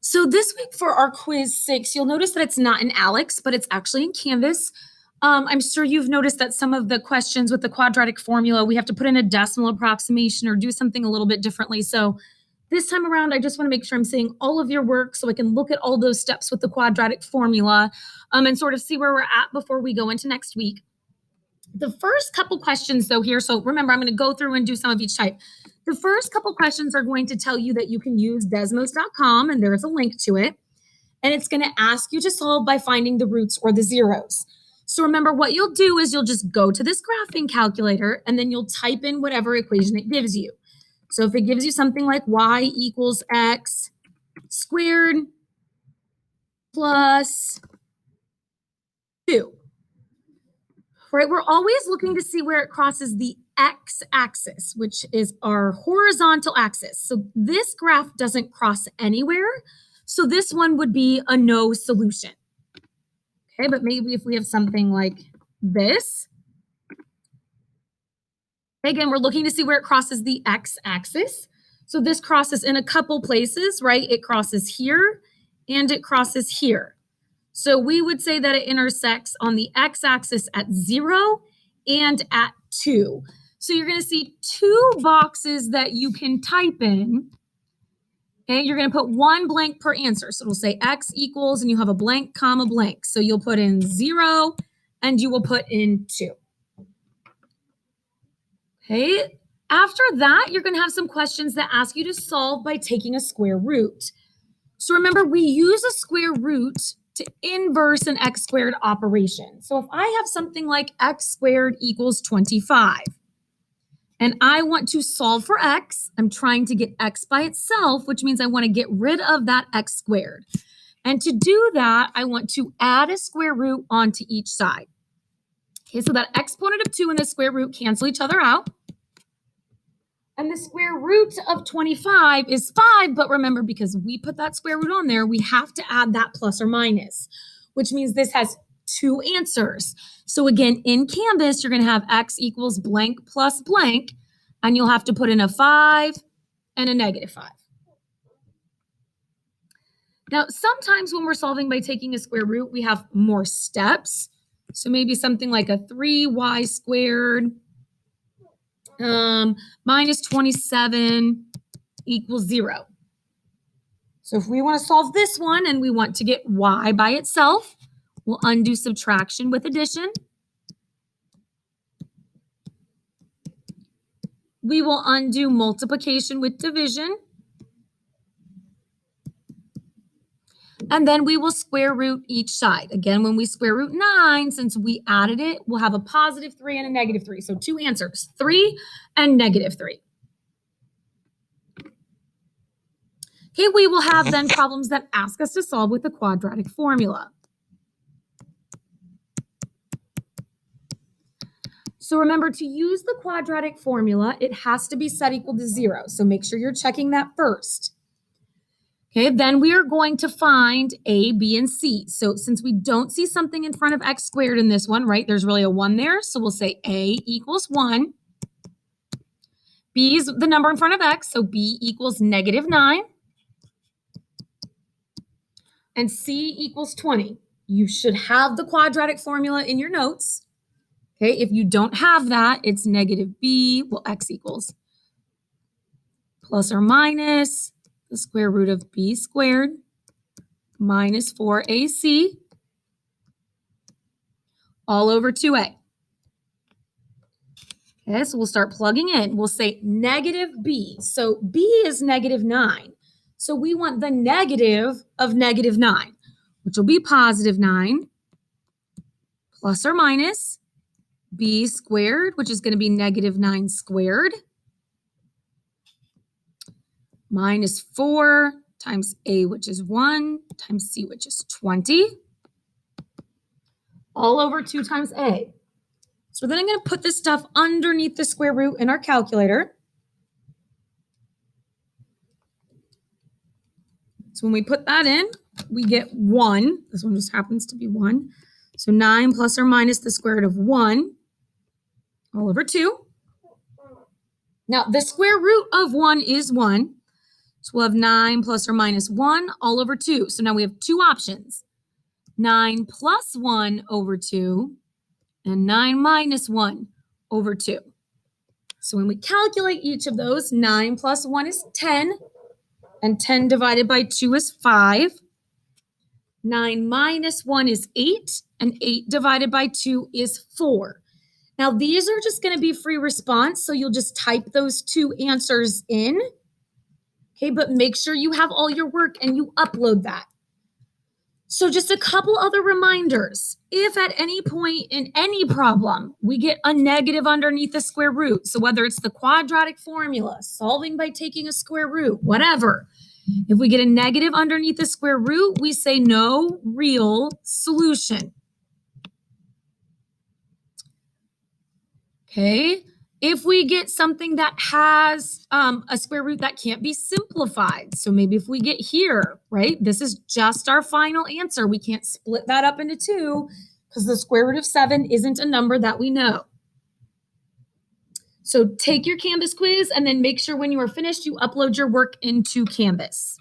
So this week for our quiz 6, you'll notice that it's not in ALEKS, but it's actually in Canvas. I'm sure you've noticed that some of the questions with the quadratic formula, we have to put in a decimal approximation or do something a little bit differently. So this time around, I just want to make sure I'm seeing all of your work so I can look at all those steps with the quadratic formula and sort of see where we're at before we go into next week. The first couple questions though here, so remember, I'm going to go through and do some of each type. The first couple questions are going to tell you that you can use Desmos.com, and there's a link to it. And it's going to ask you to solve by finding the roots or the zeros. So remember, what you'll do is you'll just go to this graphing calculator, and then you'll type in whatever equation it gives you. So if it gives you something like y equals x squared plus 2, right? We're always looking to see where it crosses the x-axis, which is our horizontal axis. So this graph doesn't cross anywhere. So this one would be a no solution. Okay, but maybe if we have something like this, again, we're looking to see where it crosses the x-axis. So this crosses in a couple places, right? It crosses here and it crosses here. So we would say that it intersects on the x-axis at 0 and at 2. So you're going to see 2 boxes that you can type in. Okay, you're going to put 1 blank per answer. So it'll say x equals, and you have a blank, comma, blank. So you'll put in 0 and you will put in 2. Okay, after that, you're going to have some questions that ask you to solve by taking a square root. So remember, we use a square root to inverse an x squared operation. So if I have something like x squared equals 25, and I want to solve for x, I'm trying to get x by itself, which means I want to get rid of that x squared. And to do that, I want to add a square root onto each side. Okay, so that exponent of 2 and the square root cancel each other out. And the square root of 25 is 5, but remember, because we put that square root on there, we have to add that plus or minus, which means this has 2 answers. So again, in Canvas, you're going to have x equals blank plus blank, and you'll have to put in a 5 and a negative 5. Now, sometimes when we're solving by taking a square root, we have more steps. So maybe something like a 3y squared minus 27 equals 0. So if we want to solve this one and we want to get y by itself, we'll undo subtraction with addition. We will undo multiplication with division. And then we will square root each side. Again, when we square root 9, since we added it, we'll have a positive 3 and a negative 3. So 2 answers, 3 and negative 3. Okay, we will have then problems that ask us to solve with the quadratic formula. So remember, to use the quadratic formula, it has to be set equal to 0. So make sure you're checking that first. Okay, then we are going to find a, b, and c. So since we don't see something in front of x squared in this one, right, there's really a 1 there. So we'll say a equals 1. B is the number in front of x, so b equals negative 9. And c equals 20. You should have the quadratic formula in your notes. Okay, if you don't have that, it's negative b, well, x equals plus or minus the square root of b squared minus 4ac all over 2a. Okay, so we'll start plugging in. We'll say negative b. So b is negative 9. So we want the negative of negative 9, which will be positive 9 plus or minus b squared, which is going to be negative 9 squared, minus 4 times a, which is 1, times c, which is 20, all over 2 times a. So then I'm going to put this stuff underneath the square root in our calculator. So when we put that in, we get 1. This one just happens to be 1. So 9 plus or minus the square root of 1 all over 2. Now, the square root of 1 is 1. So we'll have 9 plus or minus 1 all over 2. So now we have two options. 9 plus 1 over 2 and 9 minus 1 over 2. So when we calculate each of those, 9 plus 1 is 10, and 10 divided by 2 is 5. 9 minus 1 is 8, and 8 divided by 2 is 4. Now, these are just going to be free response, so you'll just type those two answers in. Okay, but make sure you have all your work and you upload that. So just a couple other reminders. If at any point in any problem, we get a negative underneath the square root, so whether it's the quadratic formula, solving by taking a square root, whatever, if we get a negative underneath the square root, we say no real solution. Okay, if we get something that has a square root that can't be simplified, so maybe if we get here, right, this is just our final answer. We can't split that up into 2 because the square root of 7 isn't a number that we know. So take your Canvas quiz and then make sure when you are finished, you upload your work into Canvas.